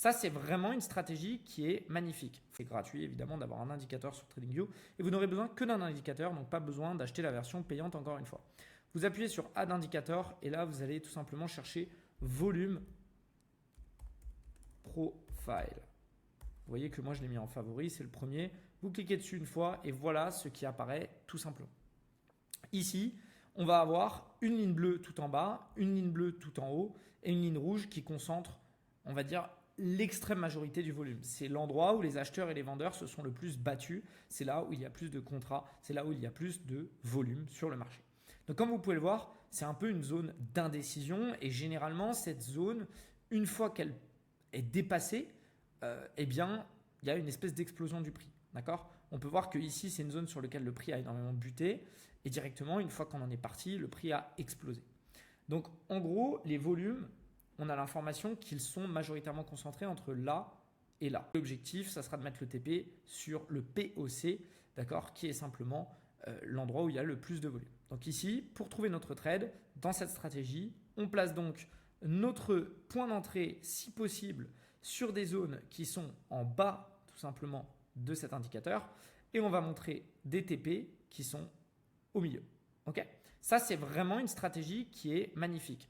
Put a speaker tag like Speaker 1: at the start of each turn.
Speaker 1: Ça, c'est vraiment une stratégie qui est magnifique. C'est gratuit, évidemment, d'avoir un indicateur sur TradingView. Et vous n'aurez besoin que d'un indicateur, donc pas besoin d'acheter la version payante encore une fois. Vous appuyez sur Add indicateur et là, vous allez tout simplement chercher volume profile. Vous voyez que moi, je l'ai mis en favori, c'est le premier. Vous cliquez dessus une fois et voilà ce qui apparaît tout simplement. Ici, on va avoir une ligne bleue tout en bas, une ligne bleue tout en haut et une ligne rouge qui concentre, on va dire, l'extrême majorité du volume. C'est l'endroit où les acheteurs et les vendeurs se sont le plus battus. C'est là où il y a plus de contrats, c'est là où il y a plus de volume sur le marché. Donc comme vous pouvez le voir, c'est un peu une zone d'indécision et généralement cette zone, une fois qu'elle est dépassée, eh bien, il y a une espèce d'explosion du prix. D'accord ? On peut voir que ici, c'est une zone sur laquelle le prix a énormément buté et directement, une fois qu'on en est parti, le prix a explosé. Donc, en gros, les volumes, on a l'information qu'ils sont majoritairement concentrés entre là et là. L'objectif, ça sera de mettre le TP sur le POC, d'accord, qui est simplement l'endroit où il y a le plus de volume. Donc ici, pour trouver notre trade, dans cette stratégie, on place donc notre point d'entrée, si possible, sur des zones qui sont en bas, tout simplement, de cet indicateur. Et on va montrer des TP qui sont au milieu. Ok ? Ça, c'est vraiment une stratégie qui est magnifique.